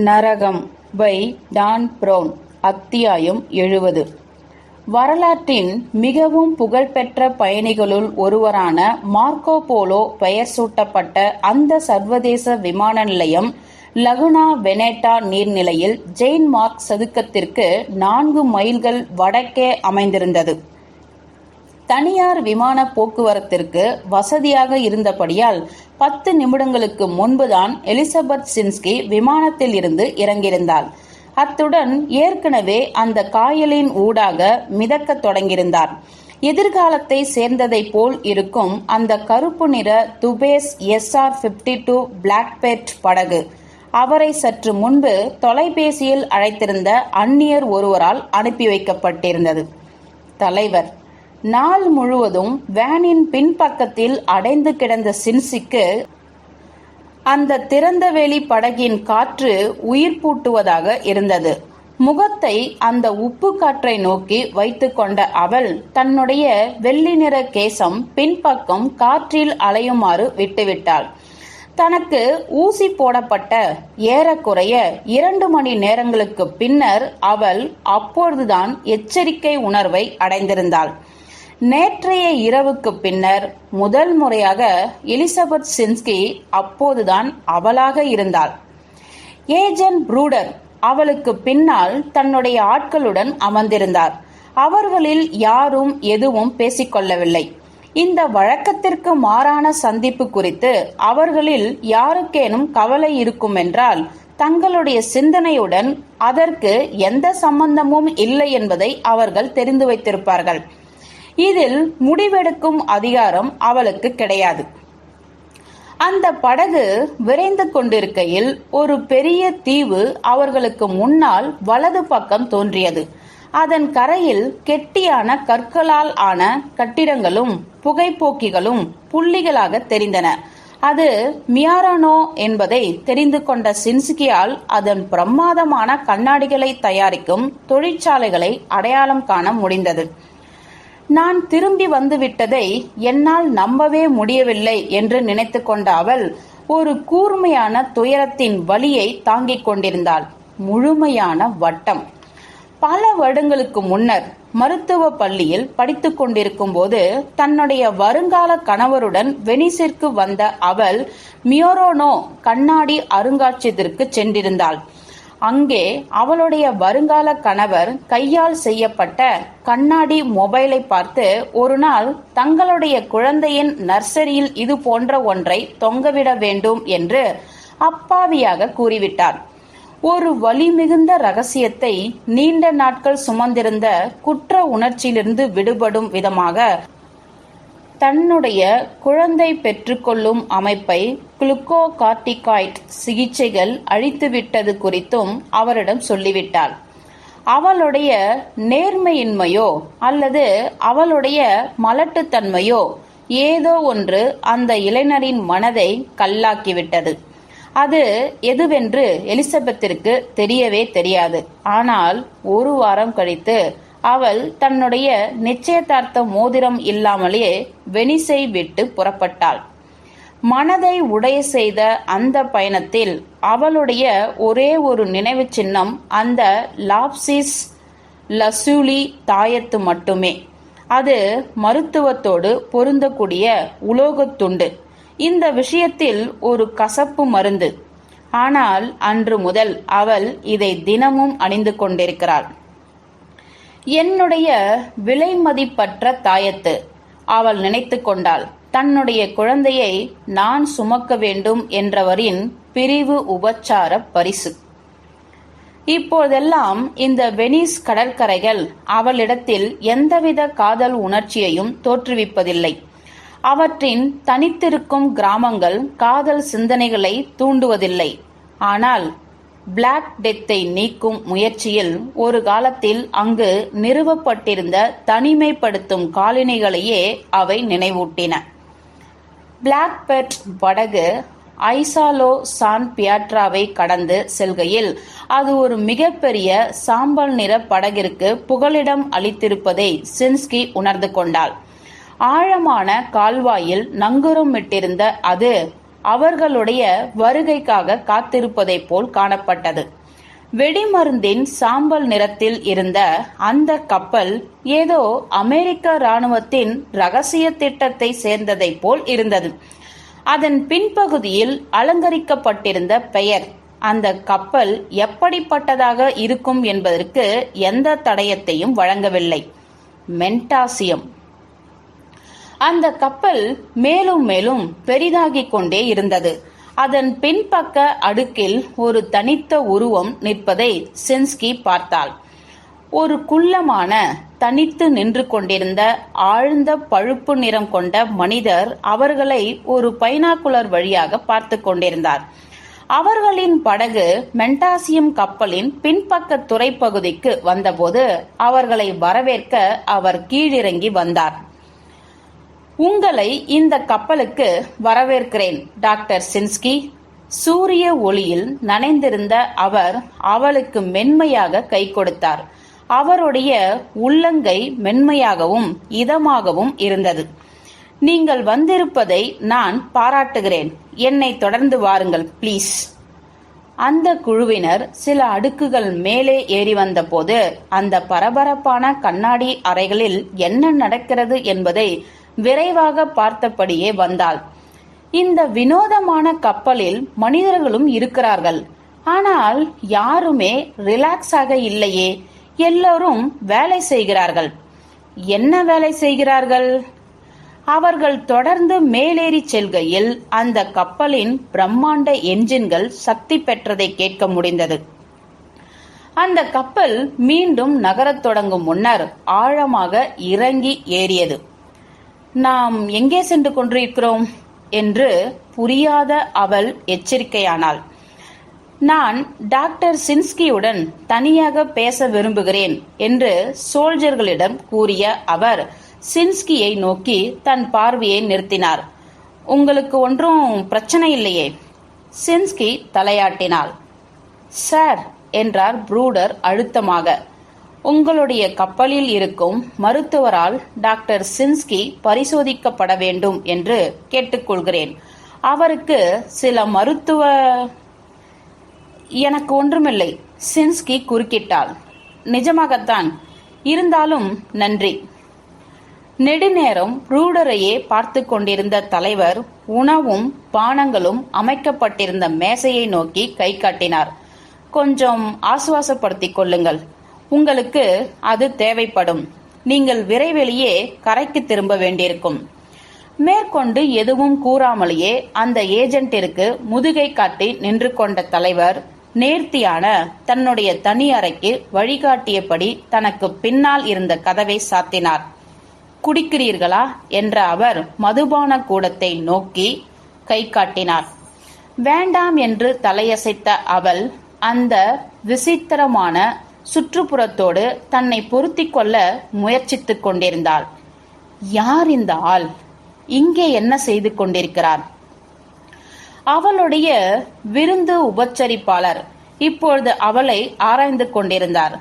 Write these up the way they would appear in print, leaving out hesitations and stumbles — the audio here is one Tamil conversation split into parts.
நரகம் பை டான் ப்ரவுன். அத்தியாயம் 70. வரலாற்றின் மிகவும் புகழ்பெற்ற பயணிகளுள் ஒருவரான மார்க்கோ போலோ பெயர் சூட்டப்பட்ட அந்த சர்வதேச விமான நிலையம் லகுனா வெனேட்டா நீர்நிலையில் ஜெயின் மார்க் சதுக்கத்திற்கு 4 மைல்கள் வடக்கே அமைந்திருந்தது. தனியார் விமான போக்குவரத்திற்கு வசதியாக இருந்தபடியால் 10 நிமிடங்களுக்கு முன்புதான் எலிசபெத் சின்ஸ்கி விமானத்தில் இருந்து இறங்கியிருந்தாள். அத்துடன் ஏற்கனவே அந்த காயலின் ஊடாக மிதக்க தொடங்கியிருந்தார். எதிர்காலத்தை சேர்ந்ததை போல் இருக்கும் அந்த கருப்பு நிற துபேஸ் SR-52 பிளாக்பேர்ட் படகு அவரை சற்று முன்பு தொலைபேசியில் அழைத்திருந்த அந்நியர் ஒருவரால் அனுப்பி வைக்கப்பட்டிருந்தது. தலைவர். நாள் முழுவதும் வேனின் பின்பக்கத்தில் அடைந்து கிடந்த சின்சிக்கு அந்த திறந்தவெளி படகின் காற்று உயிர் பூட்டுவதாக இருந்தது. முகத்தை அந்த உப்பு காற்றை நோக்கி வைத்து கொண்ட அவள் தன்னுடைய வெள்ளி நிற கேசம் பின்பக்கம் காற்றில் அலையுமாறு விட்டுவிட்டாள். தனக்கு ஊசி போடப்பட்ட ஏறக்குறைய 2 மணி நேரங்களுக்கு பின்னர் அவள் அப்பொழுதுதான் எச்சரிக்கை உணர்வை அடைந்திருந்தாள். நேற்றைய இரவுக்கு பின்னர் முதல் முறையாக எலிசபெத் சின்ஸ்கி அப்போதுதான் அவளாக இருந்தாள். ஏஜென்ட் ப்ரூடர் அவளுக்கு பின்னால் தன்னுடைய ஆட்களுடன் அமர்ந்திருந்தார். அவர்களில் யாரும் எதுவும் பேசிக்கொள்ளவில்லை. இந்த வழக்கத்திற்கு மாறான சந்திப்பு குறித்து அவர்களில் யாருக்கேனும் கவலை இருக்குமென்றால் தங்களுடைய சிந்தனையுடன் அதற்கு எந்த சம்பந்தமும் இல்லை என்பதை அவர்கள் தெரிந்து வைத்திருப்பார்கள். இதில் முடிவெடுக்கும் அதிகாரம் அவளுக்கு கிடையாது. அந்த படகு விரைந்து கொண்டிருக்கையில் ஒரு பெரிய தீவு அவர்களுக்கு முன்னால் வலது பக்கம் தோன்றியது. அதன் கரையில் கெட்டியான கற்களால் ஆன கட்டிடங்களும் புகைப்போக்கிகளும் புள்ளிகளாக தெரிந்தன. அது மியாரானோ என்பதை தெரிந்து கொண்ட சின்ஸ்கியால் அதன் பிரமாதமான கண்ணாடிகளை தயாரிக்கும் தொழிற்சாலைகளை அடையாளம் காண முடிந்தது. நான் திரும்பி வந்துவிட்டதை என்னால் நம்பவே முடியவில்லை என்று நினைத்து கொண்ட அவள் ஒரு கூர்மையான துயரத்தின் வலியை தாங்கிக் கொண்டிருந்தாள். முழுமையான வட்டம். பல வருடங்களுக்கு முன்னர் மருத்துவ பள்ளியில் படித்துக் கொண்டிருக்கும் போது தன்னுடைய வருங்கால கணவருடன் வெனிஸிற்கு வந்த அவள் மியோரோனோ கண்ணாடி அருங்காட்சியகத்திற்கு சென்றிருந்தாள். அங்கே அவளுடைய வருங்கால கணவர் கையால் செய்யப்பட்ட கண்ணாடி மொபைலை பார்த்து ஒரு நாள் தங்களுடைய குழந்தையின் நர்சரியில் இது போன்ற ஒன்றை தொங்கவிட வேண்டும் என்று அப்பாவியாக கூறிவிட்டார். ஒரு வலி மிகுந்த ரகசியத்தை நீண்ட நாட்கள் சுமந்திருந்த குற்ற உணர்ச்சியிலிருந்து விடுபடும் விதமாக தன்னுடைய குழந்தை பெற்றுக்கொள்ளும் அமைப்பை குளுக்கோகார்டிகாய்ட் சிகிச்சைகள் அழித்துவிட்டது குறித்தும் அவரிடம் சொல்லிவிட்டாள். அவளுடைய நேர்மையின்மையோ அல்லது அவளுடைய மலட்டுத்தன்மையோ ஏதோ ஒன்று அந்த இளைஞரின் மனதை கல்லாக்கிவிட்டது. அது எதுவென்று எலிசபெத்திற்கு தெரியவே தெரியாது. ஆனால் ஒரு வாரம் கழித்து அவள் தன்னுடைய நிச்சயதார்த்த மோதிரம் இல்லாமலே வெனிஸை விட்டு புறப்பட்டாள். மனதை உடைய செய்த அந்த பயணத்தில் அவளுடைய ஒரே ஒரு நினைவு சின்னம் அந்த லாப்சிஸ் லசூலி தாயத்து மட்டுமே. அது மருத்துவத்தோடு பொருந்தக்கூடிய உலோகத்துண்டு. இந்த விஷயத்தில் ஒரு கசப்பு மருந்து. ஆனால் அன்று முதல் அவள் இதை தினமும் அணிந்து கொண்டிருக்கிறாள். என்னுடைய விலை மதிப்பற்ற தாயத்து, அவள் நினைத்து கொண்டாள். தன்னுடைய குழந்தையை நான் சுமக்க வேண்டும் என்றவரின் பிரிவு உபச்சார பரிசு. இப்போதெல்லாம் இந்த வெனிஸ் கடற்கரைகள் அவளிடத்தில் எந்தவித காதல் உணர்ச்சியையும் தோற்றுவிப்பதில்லை. அவற்றின் தனித்திருக்கும் கிராமங்கள் காதல் சிந்தனைகளை தூண்டுவதில்லை. ஆனால் பிளாக் டெத்தை நீக்கும் முயற்சியில் ஒரு காலத்தில் அங்கு நிறுவப்பட்டிருந்த தனிமைப்படுத்தும் காலனிகளையே அவை நினைவூட்டின. பிளாக்பேர்ட் படகு ஐசாலோ சான் பியாட்ராவை கடந்து செல்கையில் அது ஒரு மிகப்பெரிய சாம்பல் நிற படகிற்கு புகலிடம் அளித்திருப்பதை சின்ஸ்கி உணர்ந்து கொண்டாள். ஆழமான கால்வாயில் நங்கூரமிட்டிருந்த அது அவர்களுடைய வருகைக்காக காத்திருப்பதைப் போல் காணப்பட்டது. வெடிமருந்தின் சாம்பல் நிறத்தில் இருந்த அந்த கப்பல் ஏதோ அமெரிக்க இராணுவத்தின் ரகசிய திட்டத்தை சேர்ந்ததைப் போல் இருந்தது. அதன் பின்பகுதியில் அலங்கரிக்கப்பட்டிருந்த பெயர் அந்த கப்பல் எப்படிப்பட்டதாக இருக்கும் என்பதற்கு எந்த தடயத்தையும் வழங்கவில்லை. மென்டாசியம். அந்த கப்பல் மேலும் மேலும் பெரிதாகிக் கொண்டே இருந்தது. அதன் பின்பக்க அடுக்கில் ஒரு தனித்த உருவம் நிற்பதை சின்ஸ்கி பார்த்தாள். ஒரு குள்ளமான, தனித்து நின்று கொண்டிருந்த ஆழ்ந்த பழுப்பு நிறம் கொண்ட மனிதர் அவர்களை ஒரு பைனாக்குலர் வழியாக பார்த்து கொண்டிருந்தார். அவர்களின் படகு மென்டாசியம் கப்பலின் பின்பக்க துறைப்பகுதிக்கு வந்தபோது அவர்களை வரவேற்க அவர் கீழிறங்கி வந்தார். உங்களை இந்த கப்பலுக்கு வரவேற்கிறேன், டாக்டர் சின்ஸ்கி. சூரிய ஒளியில் நனைந்திருந்த அவர் அவளுக்கு மென்மையாக கை கொடுத்தார். அவருடைய உள்ளங்கை மென்மையாகவும் இதமாகவும் இருந்தது. நீங்கள் வந்திருப்பதை நான் பாராட்டுகிறேன். என்னை தொடர்ந்து வாருங்கள், ப்ளீஸ். அந்த குழுவினர் சில அடுக்குகள் மேலே ஏறி வந்தபோது அந்த பரபரப்பான கண்ணாடி அறைகளில் என்ன நடக்கிறது என்பதை விரைவாக பார்த்தபடியே வந்தாள். இந்த வினோதமான கப்பலில் மனிதர்களும் இருக்கிறார்கள். ஆனால் யாருமே ரிலாக்ஸாக இல்லையே. எல்லோரும் வேலை செய்கிறார்கள். என்ன வேலை செய்கிறார்கள்? அவர்கள் தொடர்ந்து மேலேறி செல்கையில் அந்த கப்பலின் பிரம்மாண்ட என்ஜின்கள் சக்தி பெற்றதை கேட்க முடிந்தது. அந்த கப்பல் மீண்டும் நகரத் தொடங்கும் முன்னர் ஆழமாக இறங்கி ஏறியது. நாம் எங்கே சென்று கொண்டிருக்கிறோம் என்று புரியாத அவள் எச்சரிக்கையானாள். நான் டாக்டர் சின்ஸ்கியுடன் தனியாக பேச விரும்புகிறேன் என்று சோல்ஜர்களிடம் கூறிய அவர் சின்ஸ்கியை நோக்கி தன் பார்வையை நிறுத்தினார். உங்களுக்கு ஒன்றும் பிரச்சனை இல்லையே? சின்ஸ்கி தலையாட்டினாள். சார், என்றார் ப்ரூடர் அழுத்தமாக, உங்களுடைய கப்பலில் இருக்கும் மருத்துவரால் டாக்டர் சின்ஸ்கி பரிசோதிக்கப்பட வேண்டும் என்று கேட்டுக்கொள்கிறேன். அவருக்கு சில மருத்துவ... எனக்கு ஒன்றுமில்லை, சின்ஸ்கி குறுக்கிட்டாள். நிஜமாகத்தான். இருந்தாலும் நன்றி. நெடுநேரம் ப்ரூடரையே பார்த்து கொண்டிருந்த தலைவர் உணவும் பானங்களும் அமைக்கப்பட்டிருந்த மேசையை நோக்கி கை காட்டினார். கொஞ்சம் ஆசுவாசப்படுத்திக் கொள்ளுங்கள். உங்களுக்கு அது தேவைப்படும். நீங்கள் விரைவிலேயே கரைக்கு திரும்ப வேண்டியிருக்கும். மேற்கொண்டு எதுவும் கூறாமலேயே அந்த ஏஜென்ட்டிற்கு முதுகை காட்டி நின்று கொண்ட தலைவர் நேர்த்தியான தன்னுடைய தனி அறைக்கு வழிகாட்டியபடி தனக்கு பின்னால் இருந்த கதவை சாத்தினார். குடிக்கிறீர்களா என்ற அவர் மதுபான கூடத்தை நோக்கி கை காட்டினார். வேண்டாம் என்று தலையசைத்த அவள் அந்த விசித்திரமான சுற்றுப்புறத்தோடு தன்னை பொருத்திக் கொள்ள முயற்சித்துக் கொண்டிருந்தாள். யார் இந்த ஆள்? இங்கே என்ன செய்து கொண்டிருக்கிறார்? அவளுடைய விருந்து உபச்சரிப்பாளர் இப்பொழுது அவளை ஆராய்ந்து கொண்டிருந்தார்.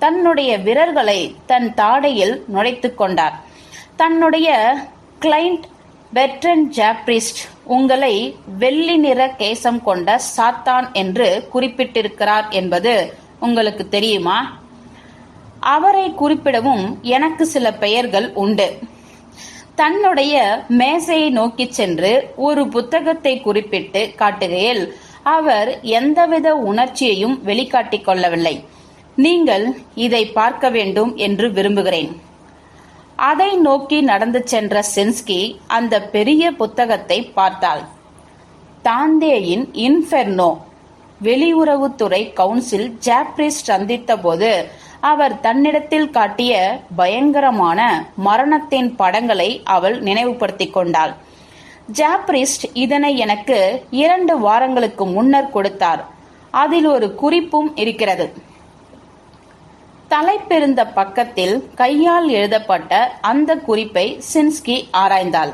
தன்னுடைய விரல்களை தன் தாடையில் நுழைத்துக் கொண்டார். தன்னுடைய கிளைண்ட் பெர்ட்ரண்ட் ஜாப்ரிஸ்ட் உங்களை வெள்ளி நிற கேசம் கொண்ட சாத்தான் என்று குறிப்பிட்டிருக்கிறார் என்பது உங்களுக்கு தெரியுமா? அவரை குறிப்பிடவும் எனக்கு சில பெயர்கள் உண்டு. தன்னுடைய மேசையை நோக்கி சென்று ஒரு புத்தகத்தை குறிப்பிட்டு காட்டுகையில் அவர் எந்தவித உணர்ச்சியையும் வெளிக்காட்டிக் கொள்ளவில்லை. நீங்கள் இதை பார்க்க வேண்டும் என்று விரும்புகிறேன். அதை நோக்கி நடந்து சென்ற சின்ஸ்கி அந்த பெரிய புத்தகத்தை பார்த்தாள். தாந்தேயின் இன்ஃபெர்னோ. வெளியுறவுத்துறை கவுன்சில் ஜாப்ரிஸ்ட் சந்தித்த போது அவர் தன்னிடத்தில் காட்டிய பயங்கரமான மரணத்தின் படங்களை அவள் நினைவுபடுத்திக் கொண்டாள். ஜாப்ரிஸ்ட் இதனை எனக்கு 2 வாரங்களுக்கு முன்னர் கொடுத்தார். அதில் ஒரு குறிப்பும் இருக்கிறது. தலைப்பிருந்த பக்கத்தில் கையால் எழுதப்பட்ட அந்த குறிப்பை சின்ஸ்கி ஆராய்ந்தாள்.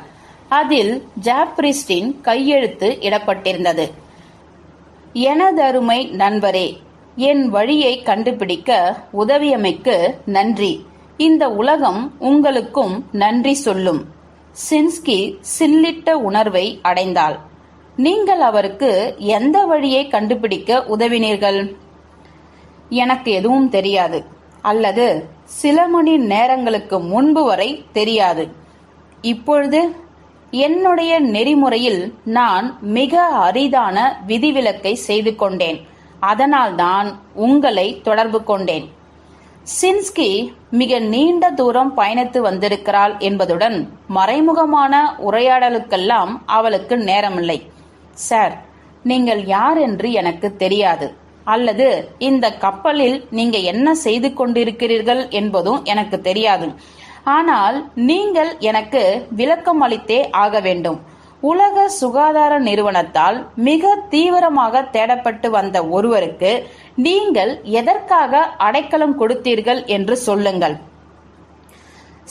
அதில் ஜாப்ரிஸ்டின் கையெழுத்து இடப்பட்டிருந்தது. எனதருமை நண்பரே, என் வழியை கண்டுபிடிக்க உதவியமைக்கு நன்றி. இந்த உலகம் உங்களுக்கும் நன்றி சொல்லும். சின்ஸ்கி சில்லிட்ட உணர்வை அடைந்தாள். நீங்கள் அவருக்கு எந்த வழியை கண்டுபிடிக்க உதவினீர்கள்? எனக்கு எதுவும் தெரியாது, அல்லது சில மணி நேரங்களுக்கு முன்பு வரை தெரியாது. இப்பொழுது என்னுடைய நெறிமுறையில் நான் மிக அரிதான விதிவிலக்கை செய்து கொண்டேன். அதனால்தான் உங்களை தொடர்பு கொண்டேன். சின்ஸ்கி மிக நீண்ட தூரம் பயணித்து வந்திருக்கிறாள் என்பதுடன் மறைமுகமான உரையாடலுக்கெல்லாம் அவளுக்கு நேரமில்லை. சார், நீங்கள் யார் என்று எனக்கு தெரியாது, அல்லது இந்த கப்பலில் நீங்க என்ன செய்து கொண்டிருக்கிறீர்கள் என்பதும் எனக்கு தெரியாது. ஆனால் நீங்கள் எனக்கு விளக்கம் அளித்தே ஆக வேண்டும். உலக சுகாதார நிறுவனத்தால் மிக தீவிரமாக தேடப்பட்டு வந்த ஒருவருக்கு நீங்கள் எதற்காக அடைக்கலம் கொடுத்தீர்கள் என்று சொல்லுங்கள்.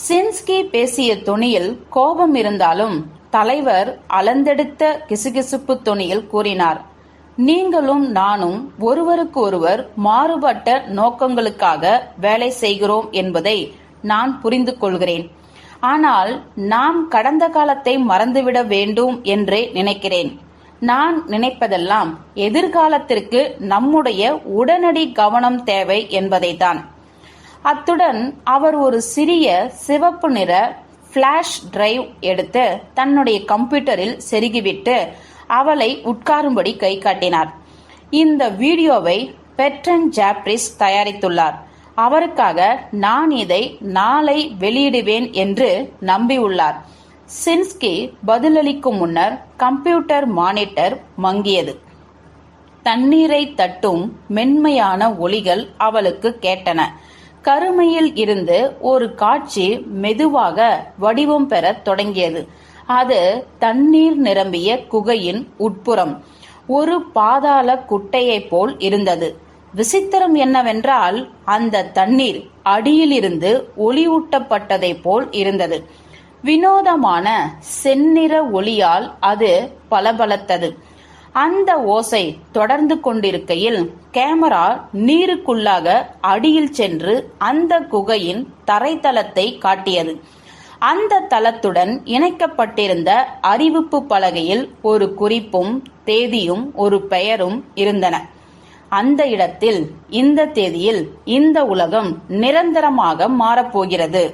சின்ஸ்கி பேசிய தொனியில் கோபம் இருந்தாலும் தலைவர் அளந்தெடுத்த கிசுகிசுப்பு தொனியில் கூறினார், நீங்களும் நானும் ஒருவருக்கு ஒருவர் மாறுபட்ட நோக்கங்களுக்காக வேலை செய்கிறோம் என்பதை நான் புரிந்து கொள்கிறேன். ஆனால் நாம் கடந்த காலத்தை மறந்துவிட வேண்டும் என்றே நினைக்கிறேன். நான் நினைப்பதெல்லாம் எதிர்காலத்திற்கு நம்முடைய உடனடி கவனம் தேவை என்பதைத்தான். அத்துடன் அவர் ஒரு சிறிய சிவப்பு நிற பிளாஷ் டிரைவ் எடுத்து தன்னுடைய கம்ப்யூட்டரில் செருகிவிட்டு அவளை உட்காரும்படி கை காட்டினார். இந்த வீடியோவை பெட்ரன் ஜாப்ரிஸ் தயாரித்துள்ளார். அவருக்காக நான் இதை நாளை வெளியிடுவேன் என்று நம்பியுள்ளார். சின்ஸ்கி பதிலளிக்கும் முன்னர் கம்ப்யூட்டர் மானிட்டர் மங்கியது. தண்ணீரை தட்டும் மென்மையான ஒலிகள் அவளுக்கு கேட்டன. கருமையில் இருந்து ஒரு காட்சி மெதுவாக வடிவம் பெற தொடங்கியது. அது தண்ணீர் நிரம்பிய குகையின் உட்புறம் ஒரு பாதாள குட்டையை போல் இருந்தது. விசித்திரம் என்னவென்றால் அந்த தண்ணீர் அடியிலிருந்து ஒளியூட்டப்பட்டதை போல் இருந்தது. வினோதமான செந்நிற ஒளியால் அது பளபளத்தது. அந்த ஓசை தொடர்ந்து கொண்டிருக்கையில் கேமரா நீருக்குள்ளாக அடியில் சென்று அந்த குகையின் தரைத்தளத்தை காட்டியது. அந்த தளத்துடன் இணைக்கப்பட்டிருந்த அறிவிப்பு பலகையில் ஒரு குறிப்பும் தேதியும் ஒரு பெயரும் இருந்தன. அந்த இடத்தில் இந்த தேதியில் இந்த உலகம் நிரந்தரமாக மாறப்போகிறது.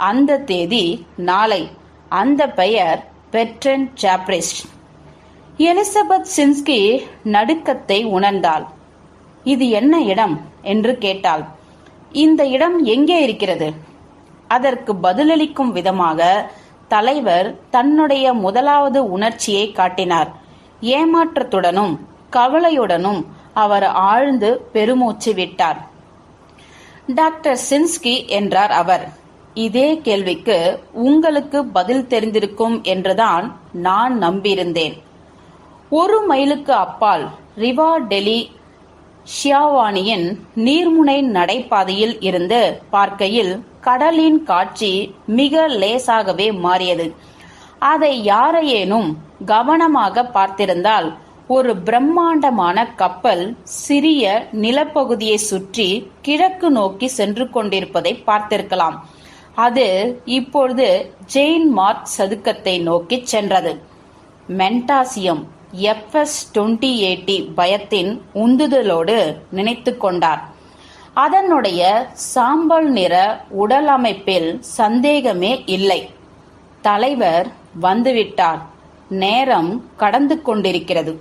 அந்த தேதி நாளை. அந்த பெயர் பெட்ரன் ஜாப்ரிஸ். எலிசபெத் சின்ஸ்கி நடுக்கத்தை உணர்ந்தாள். இது என்ன இடம் என்று கேட்டாள். இந்த இடம் எங்கே இருக்கிறது? அதற்கு பதிலளிக்கும் விதமாக தலைவர் தன்னுடைய முதலாவது உணர்ச்சியை காட்டினார். ஏமாற்றத்துடனும் கவலையுடனும் அவர் ஆழ்ந்து பெருமூச்சு விட்டார். டாக்டர் சின்ஸ்கி என்றார் அவர். இதே கேள்விக்கு உங்களுக்கு பதில் தெரிந்திருக்கும் என்றுதான் நான் நம்பியிருந்தேன். 1 மைலுக்கு அப்பால் ரிவா டெலி ஷியாவானியின் நீர்முனை நடைபாதையில் இருந்து பார்க்கையில் கடலின் காட்சி மிக லேசாகவே மாறியது. அதை யாரையேனும் கவனமாக பார்த்திருந்தால் ஒரு பிரம்மாண்டமான கப்பல் சிறிய நிலப்பகுதியை சுற்றி கிழக்கு நோக்கி சென்று கொண்டிருப்பதை பார்த்திருக்கலாம். அது இப்பொழுது ஜெயின் மார்க் சதுக்கத்தை நோக்கி சென்றது. மென்டாசியம் FS-2080 பயத்தின் உந்துதலோடு நினைத்து கொண்டார். அதனுடைய சாம்பல் நிற உடல் அமைப்பில் சந்தேகமே இல்லை. தலைவர் வந்துவிட்டார். நேரம் கடந்து கொண்டிருக்கிறது.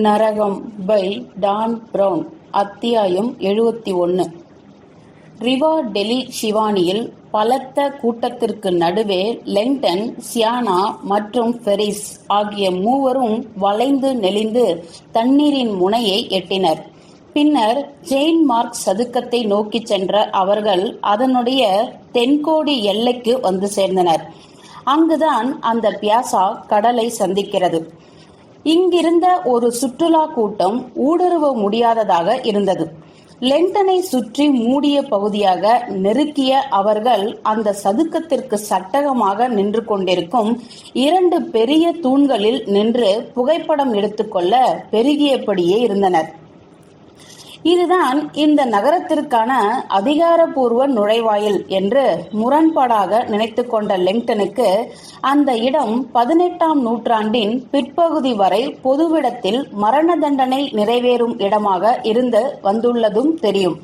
நரகம் பை டான் பிரவுன். அத்தியாயம் 71. ரிவா டெலி ஷிவானியில் பலத்த கூட்டத்திற்கு நடுவே லெங்டன், சியானா மற்றும் ஃபெரிஸ் ஆகிய மூவரும் வளைந்து நெளிந்து தண்ணீரின் முனையை எட்டினர். பின்னர் ஜெயின் மார்க் சதுக்கத்தை நோக்கி சென்ற அவர்கள் அதனுடைய தென்கோடி எல்லைக்கு வந்து சேர்ந்தனர். அங்குதான் அந்த பியாசா கடலை சந்திக்கிறது. இங்கிருந்த ஒரு சுற்றுலா கூட்டம் ஊடுருவ முடியாததாக இருந்தது. லெண்டனை சுற்றி மூடிய பகுதியாக நெருக்கிய அவர்கள் அந்த சதுக்கத்திற்கு சட்டகமாக நின்று கொண்டிருக்கும் 2 பெரிய தூண்களில் நின்று புகைப்படம் எடுத்துக்கொள்ள பெருகியபடியே இருந்தனர். இதுதான் இந்த நகரத்திற்கான அதிகாரப்பூர்வ நுழைவாயில் என்று முரண்பாடாக நினைத்து கொண்ட லெங்டனுக்கு அந்த இடம் 18ஆம் நூற்றாண்டின் பிற்பகுதி வரை பொதுவிடத்தில் மரண தண்டனை நிறைவேறும் இடமாக இருந்து வந்துள்ளதும் தெரியும்.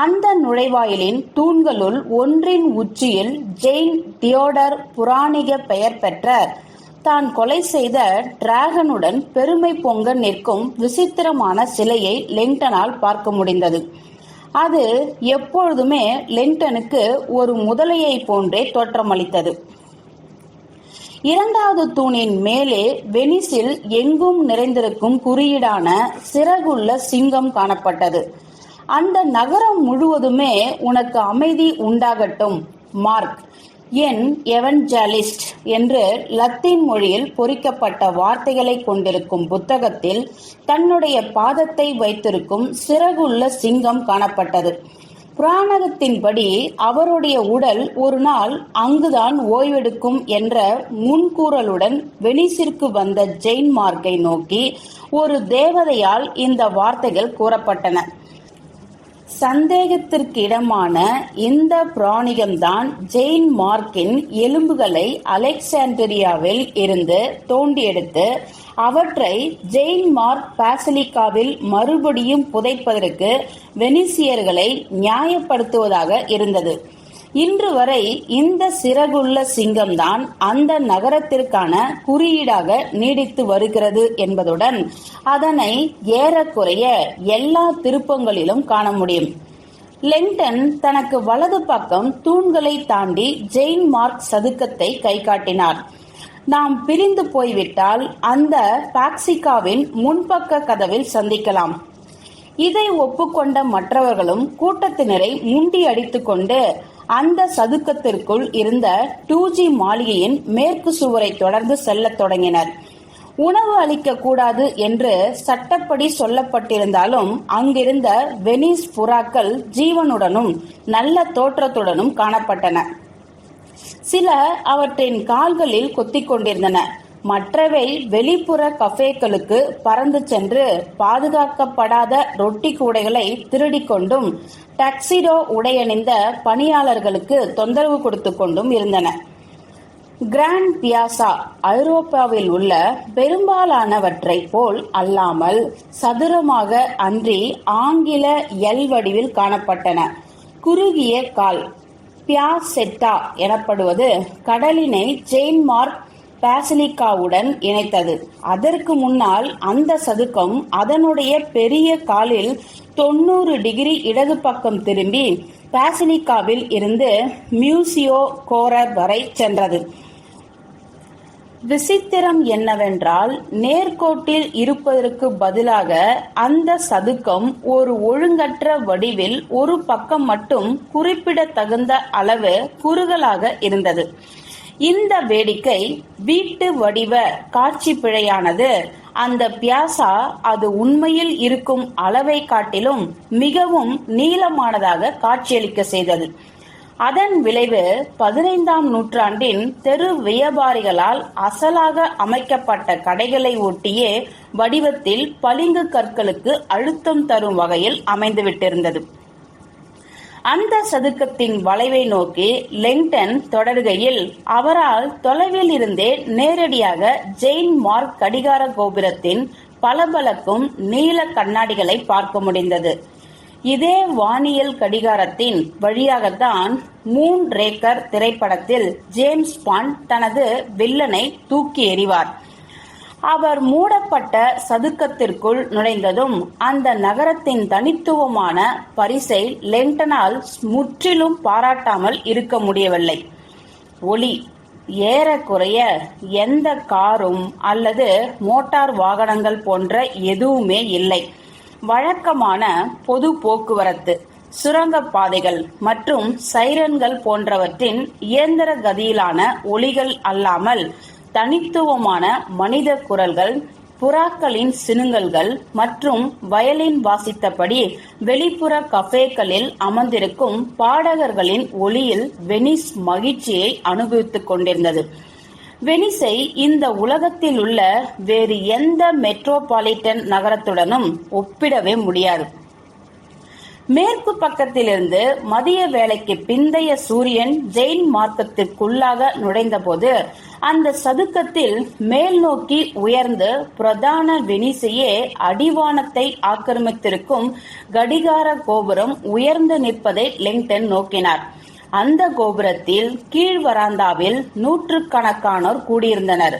அந்த நுழைவாயிலின் தூண்களுள் ஒன்றின் உச்சியில் ஜெயின் தியோடர் புராணிக பெயர் பெற்ற தான் கொலை செய்த டிராகனுடன் பெருமை பொங்க நிற்கும் விசித்திரமான சிலையை லெங்டனால் பார்க்க முடிந்தது. அது எப்பொழுதுமே லெங்டனுக்கு ஒரு முதலையை போன்றே தோற்றமளித்தது. இரண்டாவது தூணின் மேலே வெனிஸில் எங்கும் நிறைந்திருக்கும் குறியீடான சிறகுள்ள சிங்கம் காணப்பட்டது. அந்த நகரம் முழுவதுமே உனக்கு அமைதி உண்டாகட்டும் மார்க், என் எவன்ஜலிஸ்ட் என்று லத்தீன் மொழியில் பொறிக்கப்பட்ட வார்த்தைகளை கொண்டிருக்கும் புத்தகத்தில் தன்னுடைய பாதத்தை வைத்திருக்கும் சிறகுள்ள சிங்கம் காணப்பட்டது. புராணத்தின்படி அவருடைய உடல் ஒரு நாள் அங்குதான் ஓய்வெடுக்கும் என்ற முன்கூறலுடன் வெனிஸிற்கு வந்த ஜெயின் மார்க்கை நோக்கி ஒரு தேவதையால் இந்த வார்த்தைகள் கூறப்பட்டன. சந்தேகத்திற்கிடமான இந்த பிராணிகம்தான் ஜெயின் மார்க்கின் எலும்புகளை அலெக்சாண்டிரியாவில் இருந்து தோண்டி எடுத்து அவற்றை ஜெயின் மார்க் பாசிலிக்காவில் மறுபடியும் புதைப்பதற்கு வெனிசியர்களை நியாயப்படுத்துவதாக இருந்தது. இன்று வரை இந்த சிறகுள்ள சிங்கம்தான் அந்த நகரத்திற்கான குறியீடாக நீடித்து வருகிறது என்பதுடன் அதனை ஏறக்குறைய எல்லா திருப்பங்களிலும் காண முடியும். லெங்டன் தனக்கு வலது பக்கம் தூண்களை தாண்டி ஜெயின் மார்க் சதுக்கத்தை கை காட்டினார். நாம் பிரிந்து போய்விட்டால் அந்த பாக்சிகாவின் முன்பக்க கதவில் சந்திக்கலாம். இதை ஒப்புக்கொண்ட மற்றவர்களும் கூட்டத்தினரை முண்டி அடித்துக் கொண்டு அந்த சதுக்கத்திற்குள் இருந்த 2G மாளிகையின் மேற்கு சுவரை தொடர்ந்து செல்லத் தொடங்கினர். உணவு அளிக்க கூடாது என்று சட்டப்படி சொல்லப்பட்டிருந்தாலும் அங்கிருந்த வெனிஸ் புறாக்கள் ஜீவனுடனும் நல்ல தோற்றத்துடனும் காணப்பட்டன. சில அவற்றின் கால்களில் கொத்திக் கொண்டிருந்தன. மற்றவை வெளிப்புற கஃபேக்களுக்கு பறந்து சென்று பாதுகாக்கப்படாத ரொட்டி கூடைகளை திருடிக் கொண்டும் டக்சிடோ உடையணிந்த பணியாளர்களுக்கு தொந்தரவு கொடுத்து கொண்டும் இருந்தன. கிராண்ட் பியாசா ஐரோப்பாவில் உள்ள பெரும்பாலானவற்றை போல் அல்லாமல் சதுரமாக அன்றி ஆங்கில எல் வடிவில் காணப்பட்டன. குறுகிய கால் பியாசெட்டா எனப்படுவது கடலினை ஜெயின் மார்க் பாசிலிக்காவுடன் இணைத்தது. அதற்கு முன்னால் அந்த சதுக்கம் அதனுடைய பெரிய காலில் 90 டிகிரி இடது பக்கம் திரும்பி பாசிலிக்காவில் இருந்து மியூசியோ கோரர் வரை சென்றது. விசித்திரம் என்னவென்றால் நேர்கோட்டில் இருப்பதற்கு பதிலாக அந்த சதுக்கம் ஒரு ஒழுங்கற்ற வடிவில் ஒரு பக்கம் மட்டும் குறிப்பிடத்தகுந்த அளவு குறுகலாக இருந்தது. இந்த வேடிக்கை வீட்டு வடிவ காட்சி பிழையானது அந்த பியாசா அது உண்மையில் இருக்கும் அளவை காட்டிலும் மிகவும் நீளமானதாக காட்சியளிக்க செய்தது. அதன் விளைவு 15ஆம் நூற்றாண்டின் தெரு வியாபாரிகளால் அசலாக அமைக்கப்பட்ட கடைகளை ஒட்டியே வடிவத்தில் பளிங்கு கற்களுக்கு அழுத்தம் தரும் வகையில் அமைந்துவிட்டிருந்தது. அந்த சதுக்கத்தின் வளைவை நோக்கி லெங்டன் தொடர்கையில் அவரால் தொலைவில் இருந்தே நேரடியாக ஜெயின் மார்க் கடிகார கோபுரத்தின் பளபளக்கும் நீல கண்ணாடிகளை பார்க்க முடிந்தது. இதே வானியல் கடிகாரத்தின் வழியாகத்தான் மூன் ரேக்கர் திரைப்படத்தில் ஜேம்ஸ் பாண்ட் தனது வில்லனை தூக்கி எறிவார். அவர் மூடப்பட்ட சதுக்கத்திற்குள் நுழைந்ததும் அந்த நகரத்தின் தனித்துவமான பரிசை லெங்டனால் முற்றிலும் பாராட்டாமல் இருக்க முடியவில்லை. ஒளி ஏறக்குறைய எந்த காரும் அல்லது மோட்டார் வாகனங்கள் போன்ற எதுவுமே இல்லை. வழக்கமான பொது போக்குவரத்து, சுரங்கப்பாதைகள் மற்றும் சைரன்கள் போன்றவற்றின் இயந்திர கதியிலான ஒலிகள் அல்லாமல் தனித்துவமான மனித குரல்கள், புறாக்களின் சினுங்கல்கள் மற்றும் வயலின் வாசித்தபடி வெளிப்புற கஃபேக்களில் அமர்ந்திருக்கும் பாடகர்களின் ஒலியில் வெனிஸ் மகிழ்ச்சியை அனுபவித்துக் கொண்டிருந்தது. வெனிஸை இந்த உலகத்தில் உள்ள வேறு எந்த மெட்ரோபாலிட்டன் நகரத்துடனும் ஒப்பிடவே முடியாது. மேற்கு பக்கத்திலிருந்து மதிய வேளைக்கு பிந்தைய சூரியன் ஜெயின் மார்க்கத்திற்குள்ளாக நுழைந்தபோது அந்த சதுக்கத்தில் மேல் நோக்கி உயர்ந்து பிரதான வெனிசியே அடிவானத்தை ஆக்கிரமித்திருக்கும் கடிகார கோபுரம் உயர்ந்து நிற்பதை லிங்டன் நோக்கினார். அந்த கோபுரத்தில் கீழ் வராந்தாவில் நூற்றுக்கணக்கானோர் கூடியிருந்தனர்.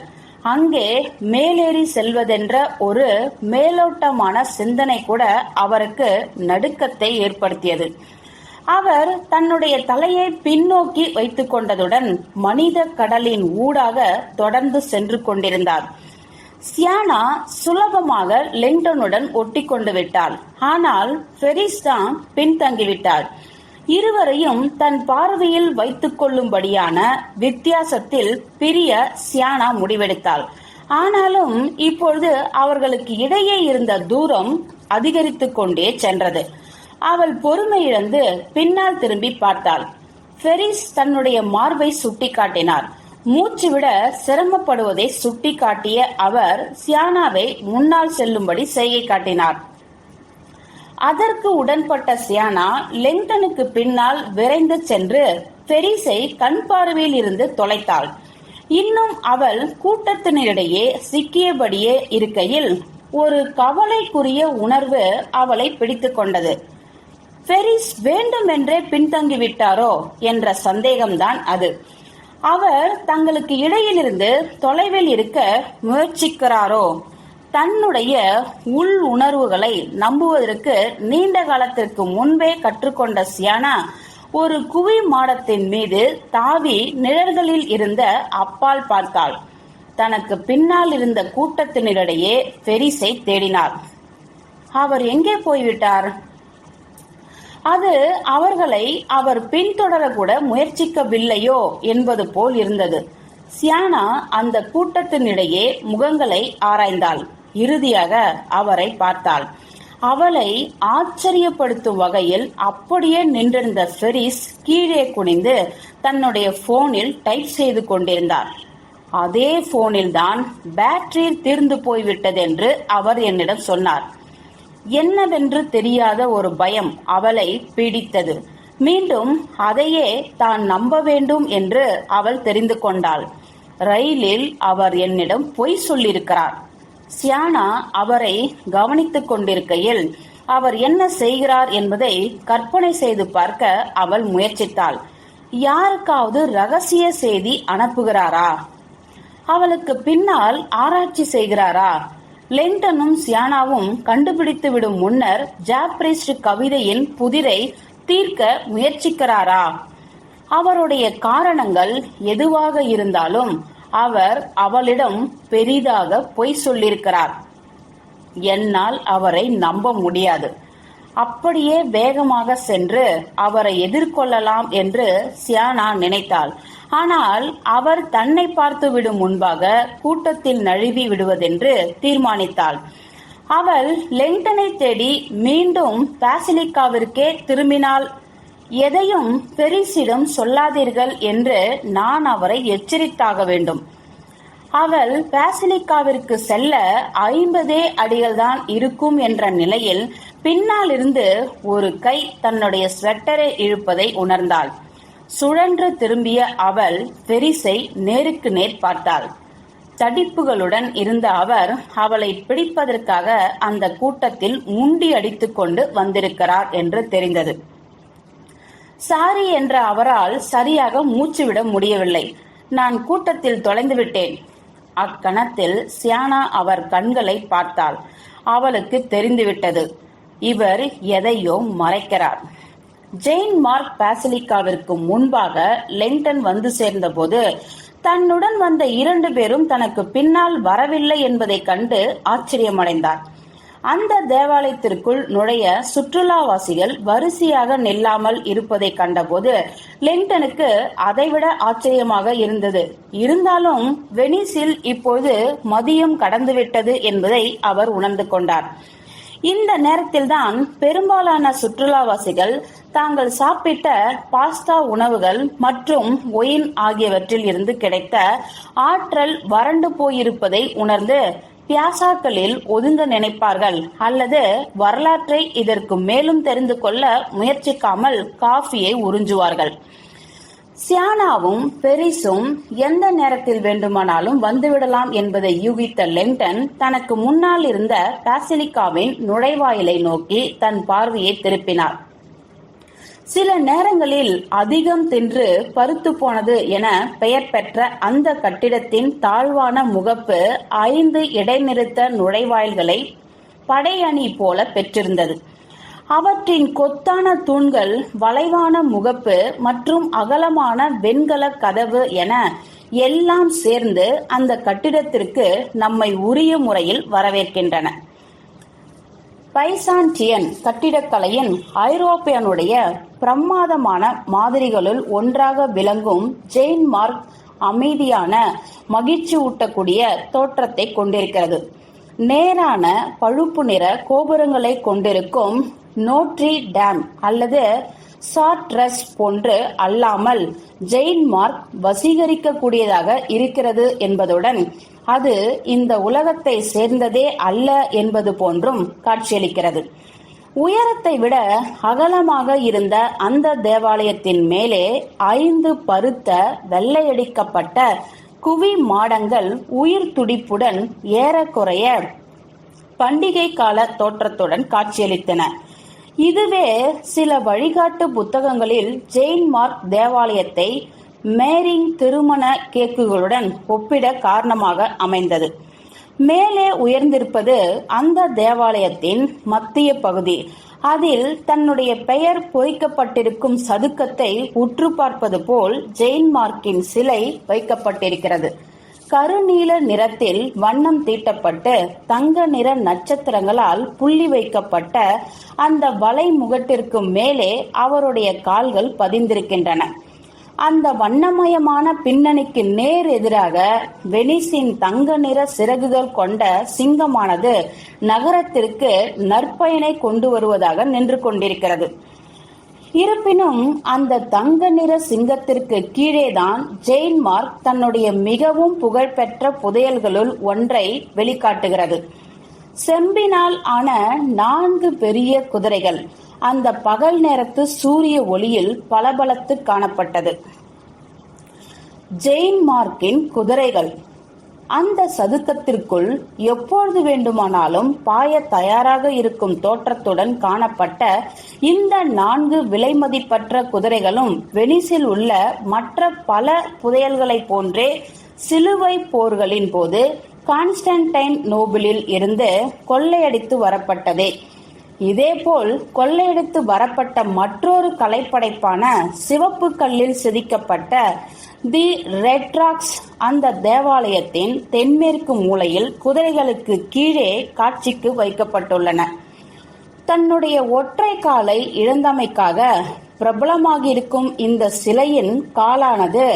அங்கே மேலேறி செல்வதென்ற ஒரு மேலோட்டமான சிந்தனை கூட அவருக்கு நடுக்கத்தை ஏற்படுத்தியது. அவர் தன்னுடைய தலையை பின்னோக்கி வைத்துக் கொண்டதுடன் மனித கடலின் ஊடாக தொடர்ந்து சென்று கொண்டிருந்தார். சியானா சுலபமாக லிங்டனுடன் ஒட்டி கொண்டு விட்டாள். ஆனால் ஃபெரிஸ் தான் பின்தங்கிவிட்டாள். இருவரையும் தன் பார்வையில் வைத்துக் கொள்ளும்படியான வித்தியாசத்தில் பிரிய சியானா முடிவெடுத்தாள். ஆனாலும் இப்பொழுது அவர்களுக்கு இடையே இருந்த தூரம் அதிகரித்துக் கொண்டே சென்றது. அவள் பொறுமை இழந்து பின்னால் திரும்பி பார்த்தாள். ஃபெரிஸ் தன்னுடைய மார்பை சுட்டி காட்டினார். மூச்சு விட சிரமப்படுவதை சுட்டி காட்டிய அவர் சியானாவை முன்னால் செல்லும்படி செய்கை காட்டினார். அதற்கு உடன்பட்ட சியானா லிங்டனுக்கு பின்னால் விரைந்து சென்று ஃபெரிஸை கண் பார்வையில் இருந்து தொலைத்தாள். இன்னும் அவள் கூட்டத்தினரிடையே சிக்கியபடியே இருக்கையில் ஒரு கவலைக்குரிய உணர்வு அவளை பிடித்துக் கொண்டது. ஃபெரிஸ் வேண்டுமென்றே பின்தங்கிவிட்டாரோ என்ற சந்தேகம்தான் அது. அவர் தங்களுக்கு இடையிலிருந்து தொலைவில் இருக்க முயற்சிக்கிறாரோ? தன்னுடைய உள் உணர்வுகளை நம்புவதற்கு நீண்ட காலத்திற்கு முன்பே கற்றுக்கொண்ட சியானா ஒரு குவி மாடத்தின் மீது தாவி நிழல்களில் இருந்த அப்பால் பார்த்தாள். தனக்கு பின்னால் இருந்த கூட்டத்தினரிடையே ஃபெரிஸை தேடினார். அவர் எங்கே போய்விட்டார்? அது அவர்களை அவர் பின்தொடரக்கூட முயற்சிக்கவில்லையோ என்பது போல் இருந்தது. சியானா அந்த கூட்டத்தினிடையே முகங்களை ஆராய்ந்தாள். இறுதியாக அவரை பார்த்தாள். அவளை ஆச்சரியப்படுத்தும் வகையில் அப்படியே நின்றிருந்த ஃபெரிஸ் கீழே குனிந்து தன்னுடைய போனில் டைப் செய்து கொண்டிருந்தார். அதே போனில் தான் பேட்டரி தீர்ந்து போய்விட்டது என்று அவர் என்னிடம் சொன்னார். என்னவென்று தெரியாத ஒரு பயம் அவளை பீடித்தது. மீண்டும் அதையே தான் நம்ப வேண்டும் என்று அவள் தெரிந்து கொண்டாள். ரயிலில் அவர் என்னிடம் பொய் சொல்லியிருக்கிறார். சியானா அவரை கவனித்துக் கொண்டிருக்கையில் அவர் என்ன செய்கிறார் என்பதை கற்பனை செய்து பார்க்க அவள் முயற்சித்தாள். யாருக்காவது ரகசிய செய்தி அனுப்புகிறாரா? அவளுக்கு பின்னால் ஆராய்ச்சி செய்கிறாரா? லிங்டனும் சியானாவும் கண்டுபிடித்து விடும் முன்னர் ஜாப்ரிஸ்ட் கவிதையின் புதிரை தீர்க்க முயற்சிக்கிறாரா? அவருடைய காரணங்கள் எதுவாக இருந்தாலும் அவர் அவளிடம் பெரிதாக பொய் சொல்லியிருக்கிறார். என்னால் அவரை நம்ப முடியாது. அப்படியே வேகமாக சென்று அவரை எதிர்கொள்ளலாம் என்று சியானா நினைத்தாள். ஆனால் அவர் தன்னை பார்த்து விடும் முன்பாக கூட்டத்தில் நழுவி விடுவதென்று தீர்மானித்தாள். அவள் லிங்டனை தேடி மீண்டும் பாசிலிக்காவிற்கே திரும்பினாள். எதையும் ஃபெரிஸிடம் சொல்லாதீர்கள் என்று நான் அவரை எச்சரித்தாக வேண்டும். அவள் பாசிலிக்காவிற்கு செல்ல 50 அடிகள் தான் இருக்கும் என்ற நிலையில் பின்னால் இருந்து ஒரு கை தன்னுடைய ஸ்வெட்டரை இழுப்பதை உணர்ந்தாள். சுழன்று திரும்பிய அவள் ஃபெரிஸை நேருக்கு நேர் பார்த்தாள். தடிப்புகளுடன் இருந்த அவர் அவளை பிடிப்பதற்காக அந்த கூட்டத்தில் முண்டி அடித்துக் கொண்டு வந்திருக்கிறார் என்று தெரிந்தது. சாரி என்ற அவரால் சரியாக மூச்சுவிட முடியவில்லை. நான் கூட்டத்தில் தொலைந்து விட்டேன். அக்கணத்தில் சியானா அவர் கண்களை பார்த்தாள். அவளுக்கு தெரிந்துவிட்டது, இவர் எதையோ மறைக்கிறார். ஜெயின் மார்க் பாசிலிக்காவிற்கு முன்பாக லிங்டன் வந்து சேர்ந்தபோது தன்னுடன் வந்த 2 பேரும் தனக்கு பின்னால் வரவில்லை என்பதை கண்டு ஆச்சரியமடைந்தார். அந்த தேவாலயத்திற்குள் நுழைய சுற்றுலாவாசிகள் வரிசையாக நில்லாமல் இருப்பதை கண்டபோது லிங்டனுக்கு அதைவிட ஆச்சரியமாக இருந்தது. இருந்தாலும் வெனிஸில் இப்போது மதியம் கடந்துவிட்டது என்பதை அவர் உணர்ந்து கொண்டார். இந்த நேரத்தில்தான் பெரும்பாலான சுற்றுலாவாசிகள் தாங்கள் சாப்பிட்ட பாஸ்தா உணவுகள் மற்றும் ஒயின் ஆகியவற்றில் இருந்து கிடைத்த ஆற்றல் வறண்டு போயிருப்பதை உணர்ந்து பியாசாக்களில் ஒதுங்க நினைப்பார்கள் அல்லது வரலாற்றை இதற்கு மேலும் தெரிந்து கொள்ள முயற்சிக்காமல் காஃபியை உறிஞ்சுவார்கள். சியானாவும் பெரிஸும் எந்த நேரத்தில் வேண்டுமானாலும் வந்துவிடலாம் என்பதை யூகித்த லெங்டன் தனக்கு முன்னால் இருந்த பாசிலிகாவின் நுழைவாயிலை நோக்கி தன் பார்வையை திருப்பினார். சில நேரங்களில் அதிகம் தின்று பருத்து போனது என பெயர் பெற்ற அந்த கட்டிடத்தின் தாழ்வான முகப்பு 5 இடைநிறுத்த நுழைவாயில்களை படையணி போல பெற்றிருந்தது. அவற்றின் கொத்தான தூண்கள், வளைவான முகப்பு மற்றும் அகலமான வெண்கல கதவு என எல்லாம் சேர்ந்து அந்த கட்டிடத்திற்கு நம்மை உரிய முறையில் வரவேற்கின்றன. பைசாண்டியன் கட்டிடக்கலையின் ஐரோப்பியனுடைய பிரமாதமான மாதிரிகளுள் ஒன்றாக விளங்கும் ஜெயின் மார்க் அமைதியான, மகிழ்ச்சி ஊட்டக்கூடிய தோற்றத்தை கொண்டிருக்கிறது. நேரான பழுப்பு நிற கோபுரங்களை கொண்டிருக்கும் நோட்ரி டேம் அல்லது சார்ட்ரஸ் போன்று அல்லாமல் ஜெயின் மார்க் வசீகரிக்கக்கூடியதாக இருக்கிறது என்பதுடன் அது இந்த உலகத்தை சேர்ந்ததே அல்ல என்பது போன்றும் காட்சியளிக்கிறது. உயரத்தை விட அகலமாக இருந்த அந்த தேவாலயத்தின் மேலே 5 பருத்த வெள்ளையடிக்கப்பட்ட குவி மாடங்கள் உயிர் துடிப்புடன் ஏறக்குறைய பண்டிகை கால தோற்றத்துடன் காட்சியளித்தன. இதுவே சில வழிகாட்டு புத்தகங்களில் ஜெயின் மார்க் தேவாலயத்தை மேரிங் திருமண கேக்குகளுடன் ஒப்பிட காரணமாக அமைந்தது. மேலே உயர்ந்திருப்பது அந்த தேவாலயத்தின் மத்திய பகுதி. அதில் தன்னுடைய பெயர் பொறிக்கப்பட்டிருக்கும் சதுக்கத்தை உற்று பார்ப்பது போல் ஜெயின் மார்க்கின் சிலை வைக்கப்பட்டிருக்கிறது. கருநீல நிறத்தில் வண்ணம் தீட்டப்பட்டு தங்க நிற நட்சத்திரங்களால் புள்ளி வைக்கப்பட்ட அந்த வலை முகட்டிற்கு மேலே அவருடைய கால்கள் பதிந்திருக்கின்றன. அந்த வண்ணமயமான பின்னணிக்கு நேர் எதிராக வெனிஸின் தங்க நிற சிறகுகள் கொண்ட சிங்கமானது நகரத்திற்கு நற்பயனை கொண்டு வருவதாக நின்று கொண்டிருக்கிறது. இருப்பினும் அந்த தங்க நிற சிங்கத்திற்கு கீழேதான் ஜெயின் மார்க் தன்னுடைய மிகவும் புகழ்பெற்ற புதையல்களுள் ஒன்றை வெளிக்காட்டுகிறது. செம்பினால் ஆன 4 பெரிய குதிரைகள் அந்த பகல் நேரத்து சூரிய ஒளியில் பளபளத்து காணப்பட்டது. ஜெயின் மார்க்கின் குதிரைகள் அந்த சதுக்கத்திற்குள் எப்பொழுது வேண்டுமானாலும் பாய தயாராக இருக்கும் தோற்றத்துடன் காணப்பட்ட இந்த 4 விலைமதிப்பற்ற குதிரைகளும் வெனிஸில் உள்ள மற்ற பல புதையல்களைப் போன்றே சிலுவை போர்களின் போது கான்ஸ்டன்டைன் நோபிளில் இருந்து கொள்ளையடித்து வரப்பட்டதே. இதேபோல் கொள்ளையடித்து வரப்பட்ட மற்றொரு கலைப்படைப்பான சிவப்பு கல்லில் செதுக்கப்பட்ட தி ரெட் ராக்ஸ் அந்த தேவாலயத்தின் தென்மேற்கு மூலையில் குதிரைகளுக்கு கீழே காட்சிக்கு வைக்கப்பட்டுள்ளன. தன்னுடைய ஒற்றை காலை இழந்தமைக்காக பிரபலமாகியிருக்கும் இந்த சிலையின் காலானது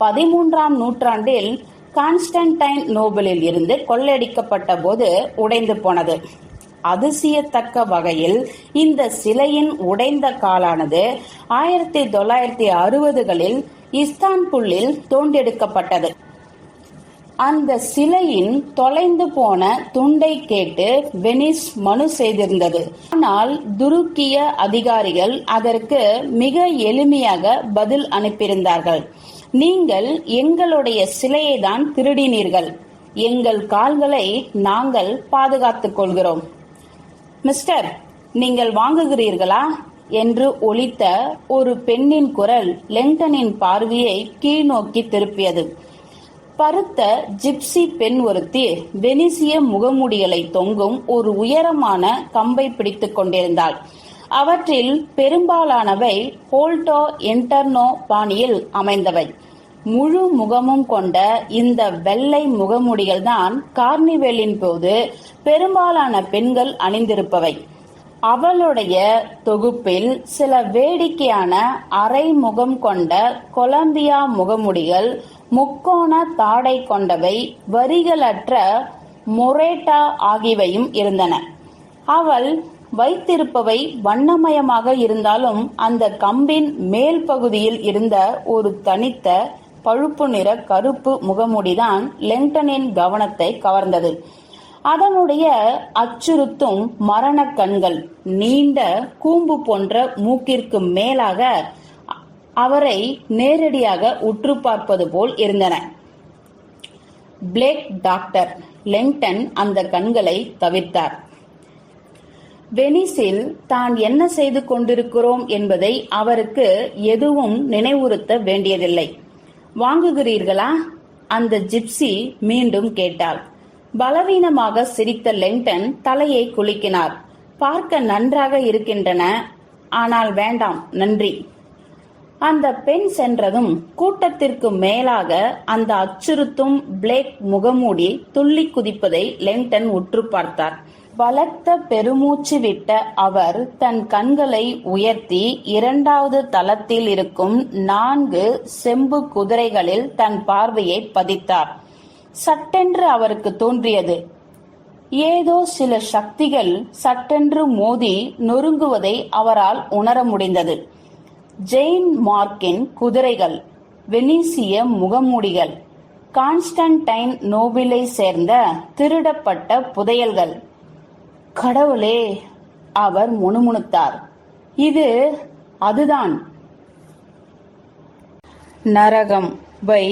13ஆம் நூற்றாண்டில் கான்ஸ்டன்டைன் நோபிளில் இருந்து கொள்ளையடிக்கப்பட்ட போது உடைந்து போனது. அதிசயத்தக்க வகையில் இந்த சிலையின் உடைந்த காலானது 1960களில் இஸ்தான்புல்லில் தோண்டெடுக்கப்பட்டது. அந்த சிலையின் தொலைந்து போன துண்டை கேட்டு வெனிஸ் மனு செய்திருந்தது. ஆனால் துருக்கிய அதிகாரிகள் அதற்கு மிக எளிமையாக பதில் அனுப்பியிருந்தார்கள். நீங்கள் எங்களுடைய சிலையை தான் திருடினீர்கள், எங்கள் கால்களை நாங்கள் பாதுகாத்துக் கொள்கிறோம். மிஸ்டர், நீங்கள் வாங்குகிறீர்களா என்று ஒலித்த ஒரு பெண்ணின் குரல் லெங்டனின் பார்வையை கீழ்நோக்கி திருப்பியது. பருத்த ஜிப்சி பெண் ஒருத்தி வெனிசிய முகமூடிகளை தொங்கும் ஒரு உயரமான கம்பை பிடித்துக் கொண்டிருந்தாள். அவற்றில் பெரும்பாலானவை போல்டோ என்டர்னோ பாணியில் அமைந்தவை. முழு முகமும் கொண்ட இந்த வெள்ளை முகமூடிகள் தான் கார்னிவெலின் போது பெரும்பாலான பெண்கள் அணிந்திருப்பவை. அவளுடைய தொகுப்பில் சில வேடிக்கையான அரை முகம் கொண்ட கொலம்பியா முகமுடிகள், முக்கோண தாடை கொண்டவை, வரிகளற்ற மொரேட்டா ஆகியவையும் இருந்தன. அவள் வைத்திருப்பவை வண்ணமயமாக இருந்தாலும் அந்த கம்பின் மேல் பகுதியில் இருந்த ஒரு தனித்த பழுப்பு நிற கருப்பு முகமுடிதான் லெங்டனின் கவனத்தை கவர்ந்தது. அதனுடைய அச்சுறுத்தும் மரண கண்கள் நீண்ட கூம்பு போன்ற மூக்கிற்கு மேலாக அவரை நேரடியாக உற்று பார்ப்பது போல் இருந்தன. பிளேக் டாக்டர் லெங்டன் அந்த கண்களை தவிர்த்தார். வெனிஸில் தான் என்ன செய்து கொண்டிருக்கிறோம் என்பதை அவருக்கு எதுவும் நினைவுறுத்த வேண்டியதில்லை. வாங்குகிறீர்களா? அந்த ஜிப்சி மீண்டும் கேட்டாள். பலவீனமாக சிரித்த லெங்டன் தலையை குலுக்கினார். பார்க்க நன்றாக இருக்கின்றன, ஆனால் வேண்டாம், நன்றி. அந்த பெண் சென்றதும் கூட்டத்திற்கு மேலாக அந்த அச்சுறுத்தும் பிளேக் முகமூடி துள்ளி குதிப்பதை லெங்டன் உற்று பார்த்தார். பலத்த பெருமூச்சு விட்ட அவர் தன் கண்களை உயர்த்தி 2வது தளத்தில் இருக்கும் 4 செம்பு குதிரைகளில் தன் பார்வையை பதித்தார். சட்டென்று அவருக்கு தோன்றியது, ஏதோ சில சக்திகள் சட்டென்று மோதி நொறுங்குவதை அவரால் உணர முடிந்தது. ஜெயின் மார்க்கின் குதிரைகள், வெனிசிய முகமூடிகள், கான்ஸ்டன்டைன் நோபிலை சேர்ந்த திருடப்பட்ட புதையல்கள். கடவுளே, அவர் முணுமுணுத்தார். இது அதுதான். நரகம் பை